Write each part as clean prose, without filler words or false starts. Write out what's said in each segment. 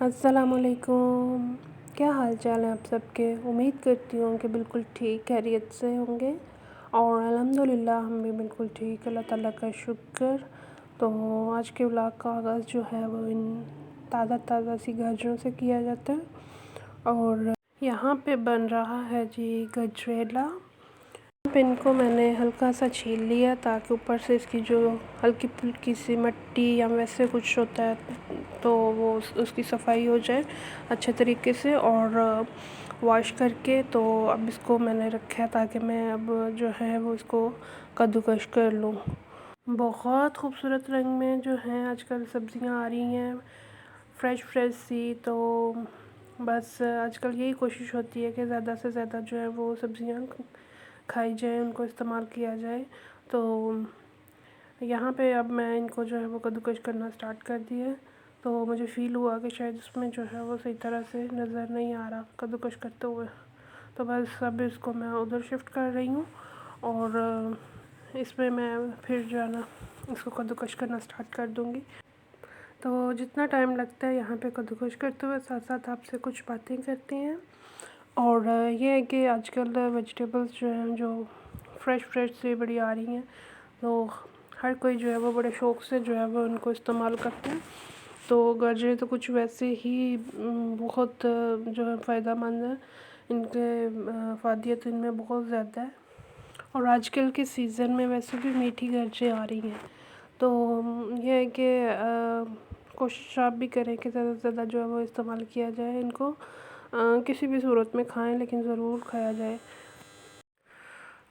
अस्सलामुअलैकुम। क्या हाल चाल है आप सबके। उम्मीद करती हूँ कि बिल्कुल ठीक खैरियत से होंगे और अल्हम्दुलिल्लाह हम भी बिल्कुल ठीक, अल्लाह ताला का शुक्र। तो आज के व्लॉग का आगाज़ जो है वो इन ताज़ा ताज़ा सी गाजरों से किया जाता है और यहाँ पे बन रहा है जी गजरेला। इनको मैंने हल्का सा छील लिया ताकि ऊपर से इसकी जो हल्की फुल्की सी मिट्टी या वैसे कुछ होता है तो वो उसकी सफाई हो जाए अच्छे तरीके से और वॉश करके। तो अब इसको मैंने रखा है ताकि मैं अब जो है वो इसको कद्दूकश कर लूँ। बहुत खूबसूरत रंग में जो हैं आजकल सब्ज़ियाँ आ रही हैं फ्रेश फ्रेश सी। तो बस आजकल यही कोशिश होती है कि ज़्यादा से ज़्यादा जो है वो सब्ज़ियाँ खाई जाए, उनको इस्तेमाल किया जाए। तो यहाँ पे अब मैं इनको जो है वो कद्दूकश करना स्टार्ट कर दिया। तो मुझे फ़ील हुआ कि शायद इसमें जो है वो सही तरह से नज़र नहीं आ रहा कद्दूकश करते हुए। तो बस अब इसको मैं उधर शिफ्ट कर रही हूँ और इसमें मैं फिर जो है ना इसको कद्दूकश करना स्टार्ट कर दूँगी। तो जितना टाइम लगता है यहाँ पे कद्दूकश करते हुए साथ साथ आपसे कुछ बातें करते हैं। और ये है कि आजकल वेजिटेबल्स जो हैं जो फ्रेश फ्रेश से बड़ी आ रही हैं तो हर कोई जो है वो बड़े शौक़ से जो है वो उनको इस्तेमाल करते हैं। तो गाजरें तो कुछ वैसे ही बहुत जो है फ़ायदेमंद है, इनके फ़ायदे तो इनमें बहुत ज़्यादा है। और आजकल के सीज़न में वैसे भी मीठी गाजरें आ रही हैं। तो यह है कि कोशिश आप भी करें कि ज़्यादा से ज़्यादा जो है वो इस्तेमाल किया जाए इनको। किसी भी सूरत में खाएं लेकिन ज़रूर खाया जाए।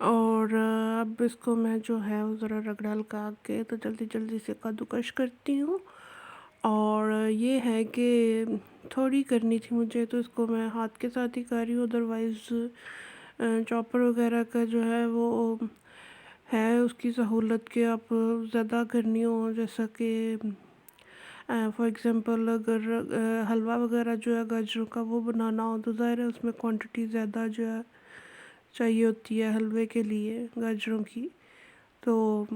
और अब इसको मैं जो है वो ज़रा रगड़ा लगा के तो जल्दी जल्दी से कद्दूकश करती हूँ। और ये है कि थोड़ी करनी थी मुझे तो इसको मैं हाथ के साथ ही कर रही हूँ, अदरवाइज़ चॉपर वगैरह का जो है वो है उसकी सहूलत के आप ज़्यादा करनी हो, जैसा कि फॉर एग्ज़ाम्पल अगर हलवा वगैरह जो है गाजरों का वो बनाना हो तो ज़ाहिर है उसमें क्वांटिटी ज़्यादा जो है चाहिए होती है हलवे के लिए गाजरों की। तो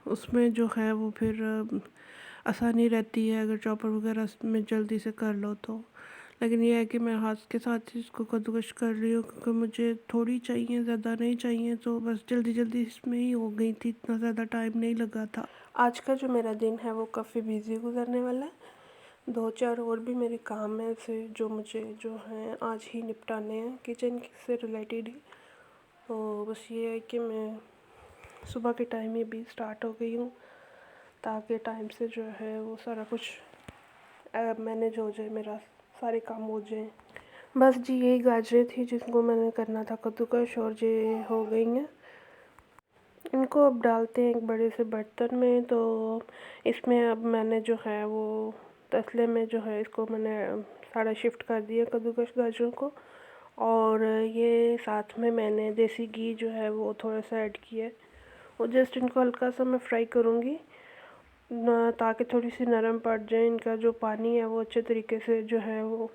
उसमें जो है वो फिर आसानी रहती है अगर चॉपर वगैरह में जल्दी से कर लो तो। लेकिन यह है कि मैं हाथ के साथ ही इसको कद्दूकश कर रही हूँ क्योंकि मुझे थोड़ी चाहिए, ज़्यादा नहीं चाहिए। तो बस जल्दी जल्दी इसमें ही हो गई थी, इतना ज़्यादा टाइम नहीं लगा था। आज का जो मेरा दिन है वो काफ़ी बिज़ी गुजरने वाला है। 2-4 और भी मेरे काम हैं ऐसे जो मुझे जो हैं आज ही निपटाने हैं किचन से रिलेटेड ही। तो बस ये है कि मैं सुबह के टाइम ही भी स्टार्ट हो गई हूँ ताकि टाइम से जो है वो सारा कुछ मैनेज हो जाए, मेरा सारे काम हो जाएं। बस जी यही गाजरें थी जिनको मैंने करना था कद्दूकश और ये हो गई हैं। इनको अब डालते हैं एक बड़े से बर्तन में। तो इसमें अब मैंने जो है वो तसले में जो है इसको मैंने सारा शिफ्ट कर दिया कद्दूकश गाजरों को। और ये साथ में मैंने देसी घी जो है वो थोड़ा सा ऐड किया है और जस्ट इनको हल्का सा मैं फ्राई करूँगी ताकि थोड़ी सी नरम पड़ जाए। इनका जो पानी है वो अच्छे तरीके से जो है वो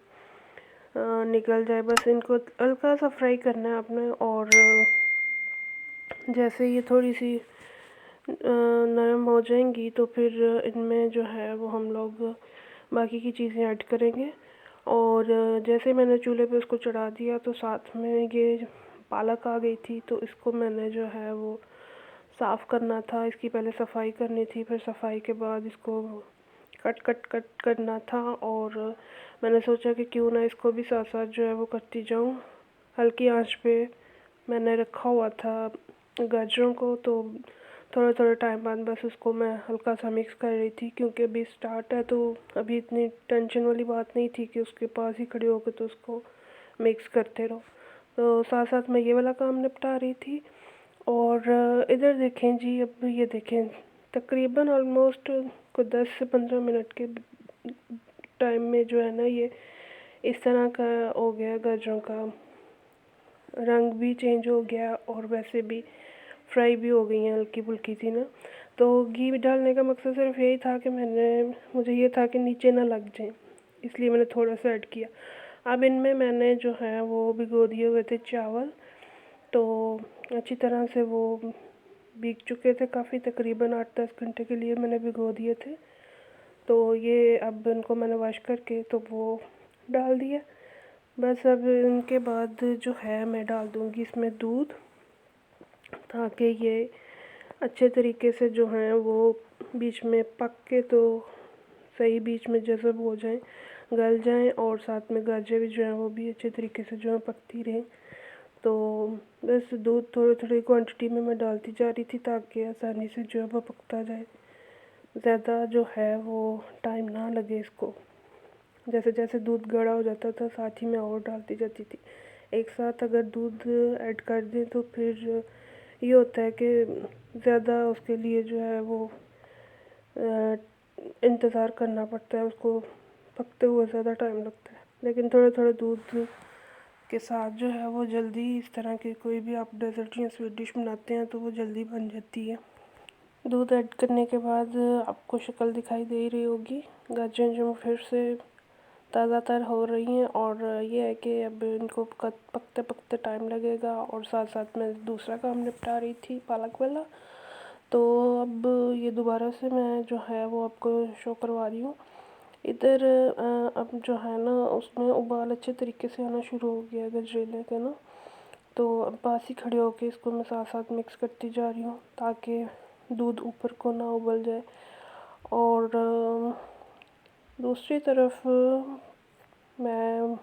निकल जाए। बस इनको हल्का सा फ्राई करना है आपने। और जैसे ये थोड़ी सी नरम हो जाएंगी तो फिर इनमें जो है वो हम लोग बाकी की चीज़ें ऐड करेंगे। और जैसे मैंने चूल्हे पे उसको चढ़ा दिया तो साथ में ये पालक आ गई थी। तो इसको मैंने जो है वो साफ़ करना था, इसकी पहले सफाई करनी थी, फिर सफाई के बाद इसको कट करना था। और मैंने सोचा कि क्यों ना इसको भी साथ साथ जो है वो करती जाऊँ। हल्की आंच पे मैंने रखा हुआ था गाजरों को। तो थोड़ा थोड़ा टाइम बाद बस उसको मैं हल्का सा मिक्स कर रही थी क्योंकि अभी स्टार्ट है तो अभी इतनी टेंशन वाली बात नहीं थी कि उसके पास ही खड़े होकर तो उसको मिक्स करते रहो। तो साथ साथ मैं ये वाला काम निपटा रही थी। और इधर देखें जी, अब ये देखें तकरीबन ऑलमोस्ट को 10 से 15 मिनट के टाइम में जो है ना ये इस तरह का हो गया, गाजरों का रंग भी चेंज हो गया और वैसे भी फ्राई भी हो गई हैं हल्की फुल्की सी ना। तो घी डालने का मकसद सिर्फ यही था कि मुझे ये था कि नीचे ना लग जाए, इसलिए मैंने थोड़ा सा ऐड किया। अब इनमें मैंने जो है वो भिगो दिए हुए थे चावल। तो अच्छी तरह से वो भीग चुके थे काफ़ी, तकरीबन 8-10 घंटे के लिए मैंने भिगो दिए थे। तो ये अब इनको मैंने वॉश करके तो वो डाल दिया। बस अब इनके बाद जो है मैं डाल दूँगी इसमें दूध, ताकि ये अच्छे तरीके से जो हैं वो बीच में पक के तो सही बीच में जज़ब हो जाएं, गल जाएं, और साथ में गाजर भी जो है वो भी अच्छे तरीके से जो है पकती रहें। तो बस दूध थोड़ी थोड़ी क्वांटिटी में मैं डालती जा रही थी, ताकि आसानी से जो है वो पकता जाए, ज़्यादा जो है वो टाइम ना लगे इसको। जैसे जैसे दूध गाढ़ा हो जाता था साथ ही मैं और डालती जाती थी। एक साथ अगर दूध ऐड कर दें तो फिर ये होता है कि ज़्यादा उसके लिए जो है वो इंतज़ार करना पड़ता है, उसको पकते हुए ज़्यादा टाइम लगता है। लेकिन थोड़े थोड़े दूध के साथ जो है वो जल्दी, इस तरह की कोई भी आप डेजर्ट या स्वीट डिश बनाते हैं तो वो जल्दी बन जाती है। दूध ऐड करने के बाद आपको शक्ल दिखाई दे रही होगी, गाजर जो फिर से ताज़ा तर हो रही हैं, और ये है कि अब इनको पकते पकते टाइम लगेगा, और साथ साथ मैं दूसरा काम निपटा रही थी पालक वाला। तो अब ये दोबारा से मैं जो है वो आपको शो करवा रही हूँ। इधर अब जो है ना उसमें उबाल अच्छे तरीके से आना शुरू हो गया गजरेले के ना। तो अब पास ही खड़े होके इसको मैं साथ साथ मिक्स करती जा रही हूँ, ताकि दूध ऊपर को ना उबल जाए। और दूसरी तरफ मैं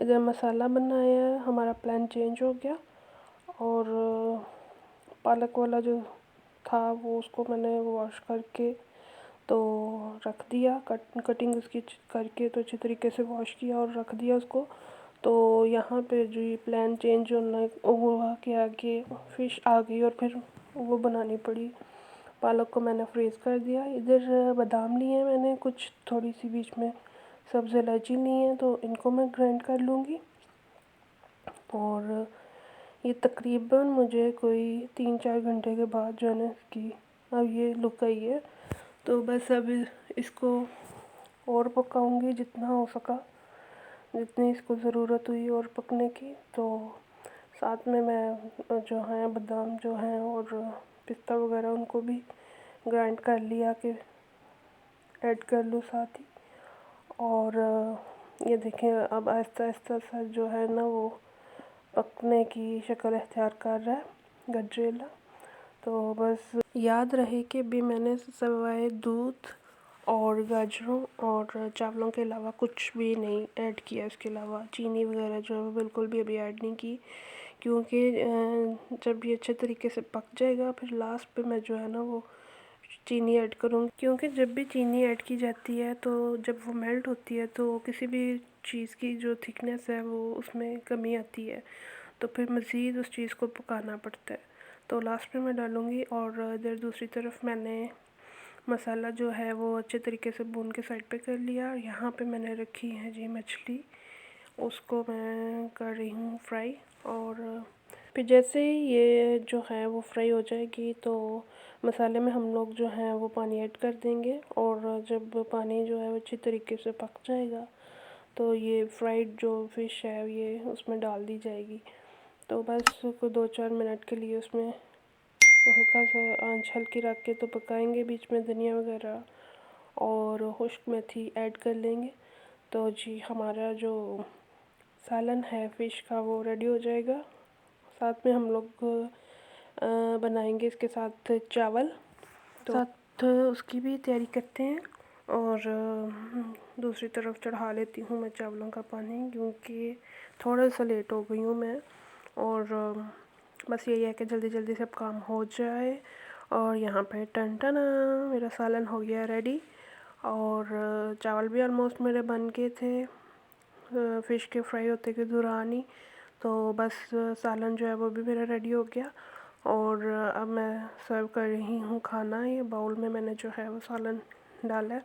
इधर मसाला बनाया, हमारा प्लान चेंज हो गया, और पालक वाला जो था वो उसको मैंने वॉश करके तो रख दिया, कटिंग उसकी करके तो अच्छी तरीके से वॉश किया और रख दिया उसको। तो यहाँ पे जो ये प्लान चेंज होना हुआ कि आगे फ़िश आ गई, और फिर वो बनानी पड़ी। पालक को मैंने फ्रीज़ कर दिया। इधर बादाम लिए मैंने कुछ, थोड़ी सी बीच में सब्ज़ इलायची ली है, तो इनको मैं ग्राइंड कर लूँगी। और ये तकरीबन मुझे कोई 3-4 घंटे के बाद जो है ना इसकी अब ये लुक आई है। तो बस अब इसको और पकाऊंगी जितना हो सका, जितनी इसको ज़रूरत हुई और पकने की। तो साथ में मैं जो है बादाम जो हैं और पिस्ता वगैरह उनको भी ग्राइंड कर लिया कि ऐड कर लूँ साथ ही। और ये देखें अब आहिस्ता आहिस्ता सा जो है ना वो पकने की शक्ल इख्तियार कर रहा है गजरेला। तो बस याद रहे कि भी मैंने सिवाय दूध और गाजरों और चावलों के अलावा कुछ भी नहीं ऐड किया। इसके अलावा चीनी वगैरह जो है वो बिल्कुल भी अभी ऐड नहीं की, क्योंकि जब ये अच्छे तरीके से पक जाएगा फिर लास्ट पे मैं जो है ना वो चीनी ऐड करूँगी। क्योंकि जब भी चीनी ऐड की जाती है तो जब वो मेल्ट होती है तो किसी भी चीज़ की जो थिकनेस है वो उसमें कमी आती है, तो फिर मज़ीद उस चीज़ को पकाना पड़ता है। तो लास्ट में मैं डालूँगी। और इधर दूसरी तरफ मैंने मसाला जो है वो अच्छे तरीके से भून के साइड पे कर लिया। यहाँ पे मैंने रखी है जी मछली, उसको मैं कर रही हूँ फ्राई। और फिर जैसे ही ये जो है वो फ्राई हो जाएगी तो मसाले में हम लोग जो हैं वो पानी ऐड कर देंगे, और जब पानी जो है वो अच्छी तरीके से पक जाएगा तो ये फ्राइड जो फ़िश है ये उसमें डाल दी जाएगी। तो बस कोई 2-4 मिनट के लिए उसमें हल्का सा आंच हल्की रख के तो पकाएंगे, बीच में धनिया वगैरह और खुश्क मेथी ऐड कर लेंगे। तो जी हमारा जो सालन है फ़िश का वो रेडी हो जाएगा। साथ में हम लोग बनाएंगे इसके साथ चावल, तो साथ उसकी भी तैयारी करते हैं। और दूसरी तरफ चढ़ा लेती हूँ मैं चावलों का पानी, क्योंकि थोड़ा सा लेट हो गई हूँ मैं। और बस यही है कि जल्दी जल्दी सब काम हो जाए। और यहाँ पे टन टना मेरा सालन हो गया रेडी, और चावल भी ऑलमोस्ट मेरे बन के थे फ़िश के फ्राई होते के दौरान ही। तो बस सालन जो है वो भी मेरा रेडी हो गया, और अब मैं सर्व कर रही हूँ खाना। ये बाउल में मैंने जो है वो सालन डाला है।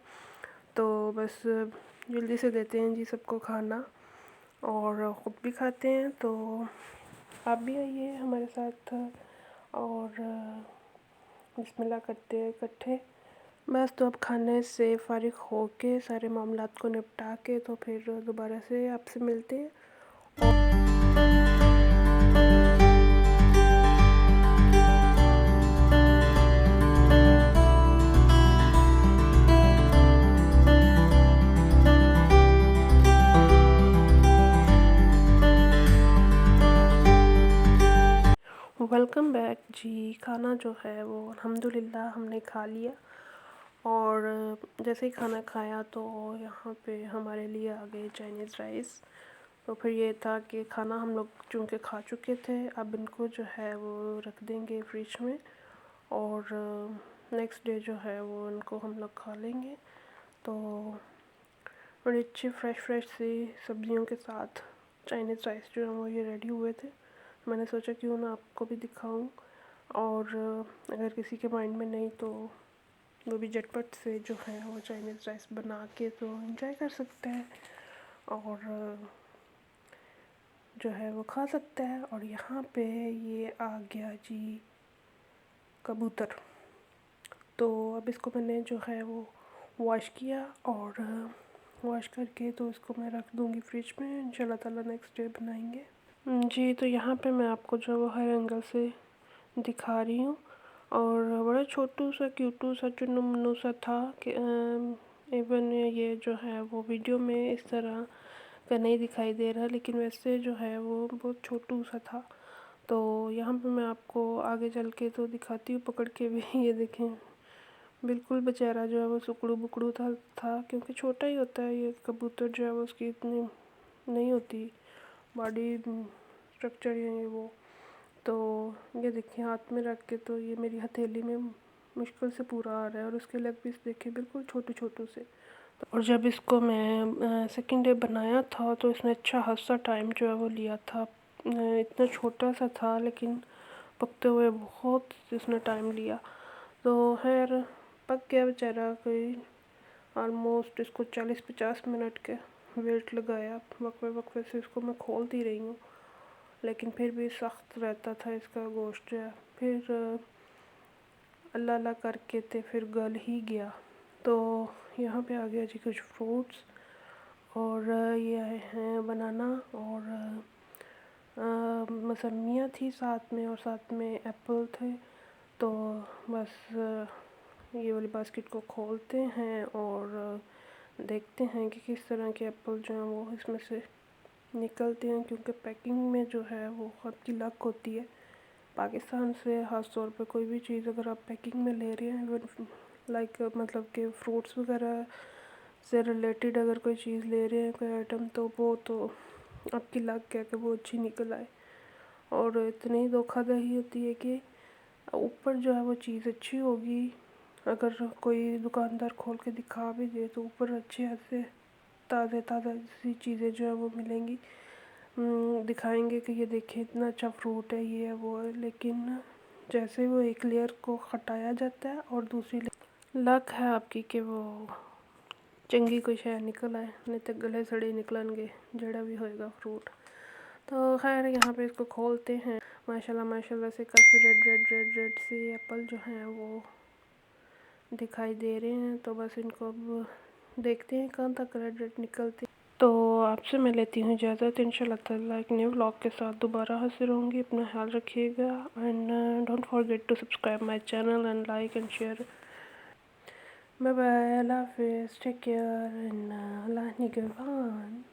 तो बस जल्दी से देते हैं जी सबको खाना, और ख़ुद भी खाते हैं। तो आप भी आइए हमारे साथ और बिस्मिल्लाह करते हैं इकट्ठे। बस तो अब खाने से फ़ारिग हो के सारे मामलात को निपटा के तो फिर दोबारा से आपसे मिलते हैं। वेलकम बैक जी। खाना जो है वो अल्हम्दुलिल्लाह हमने खा लिया, और जैसे ही खाना खाया तो यहाँ पे हमारे लिए आ गए चाइनीज़ राइस। तो फिर ये था कि खाना हम लोग चूँकि खा चुके थे, अब इनको जो है वो रख देंगे फ्रिज में, और नेक्स्ट डे जो है वो इनको हम लोग खा लेंगे। तो बड़ी अच्छी फ्रेश सी सब्जियों के साथ चाइनीज़ राइस जो है वो ये रेडी हुए थे। मैंने सोचा क्यों ना आपको भी दिखाऊं, और अगर किसी के माइंड में नहीं तो वो भी झटपट से जो है वो चाइनीज़ राइस बना के तो एंजॉय कर सकते हैं, और जो है वो खा सकते हैं। और यहाँ पे ये आ गया जी कबूतर। तो अब इसको मैंने जो है वो वॉश किया, और वॉश करके तो इसको मैं रख दूँगी फ्रिज में, इंशाल्लाह ताला नेक्स्ट डे बनाएंगे जी। तो यहाँ पे मैं आपको जो वो हर एंगल से दिखा रही हूँ, और बड़ा छोटू सा क्यूटू सा चुन्नू मुन्नू सा था कि इवन ये जो है वो वीडियो में इस तरह का नहीं दिखाई दे रहा, लेकिन वैसे जो है वो बहुत छोटू सा था। तो यहाँ पे मैं आपको आगे चल के तो दिखाती हूँ पकड़ के भी। ये देखें, बिल्कुल बेचारा जो है वो सुकड़ू बुकड़ू था, क्योंकि छोटा ही होता है ये कबूतर जो है वो, उसकी इतनी नहीं होती बॉडी स्ट्रक्चर ये वो। तो ये देखिए हाथ में रख के तो ये मेरी हथेली में मुश्किल से पूरा आ रहा है, और उसके लेग पीस देखिए बिल्कुल छोटे छोटू से। और जब इसको मैं सेकंड डे बनाया था तो इसने अच्छा खासा टाइम जो है वो लिया था। इतना छोटा सा था लेकिन पकते हुए बहुत इसने टाइम लिया। तो खैर पक गया बेचारा, कोई ऑलमोस्ट इसको 40-50 मिनट के वेट लगाया। वक्फे वक्फे से इसको मैं खोलती रही हूँ, लेकिन फिर भी सख्त रहता था इसका गोश्त जो है। फिर अल्लाह अल्लाह करके थे फिर गल ही गया। तो यहाँ पे आ गया जी कुछ फ्रूट्स, और ये हैं बनाना, और मौसमियाँ थी साथ में, और साथ में एप्पल थे। तो बस ये वाली बास्केट को खोलते हैं और देखते हैं कि किस तरह के एप्पल जो हैं वो इसमें से निकलते हैं, क्योंकि पैकिंग में जो है वो आपकी लक होती है। पाकिस्तान से ख़ास तौर पे कोई भी चीज़ अगर आप पैकिंग में ले रहे हैं, लाइक मतलब कि फ्रूट्स वगैरह से रिलेटेड अगर कोई चीज़ ले रहे हैं, कोई आइटम, तो वो तो आपकी लक है कि वो अच्छी निकल आए। और इतनी धोखाधड़ी होती है कि ऊपर जो है वो चीज़ अच्छी होगी, अगर कोई दुकानदार खोल के दिखा भी दे तो ऊपर अच्छे से ताज़ा सी चीज़ें जो है वो मिलेंगी। दिखाएंगे कि ये देखिए इतना अच्छा फ्रूट है, ये है वो है, लेकिन जैसे वो एक लेयर को हटाया जाता है और दूसरी लक है आपकी कि वो चंगी कोई शय निकल आए, नहीं तो गले सड़े निकलनगे जड़ा भी होएगा फ्रूट। तो खैर यहाँ पे इसको खोलते हैं। माशाल्लाह से काफ़ी रेड से एप्पल जो हैं वो दिखाई दे रहे हैं। तो बस इनको अब देखते हैं कहाँ तक रेड निकलते। तो आपसे मैं लेती हूँ इजाज़त, इंशाल्लाह ताला एक न्यू व्लॉग के साथ दोबारा हाजिर होंगी। अपना ख्याल रखिएगा, and don't forget to subscribe my channel and like and share. Bye bye, अल्लाह हाफिज़, टेक केयर, एंड अल्लाह निगहबान।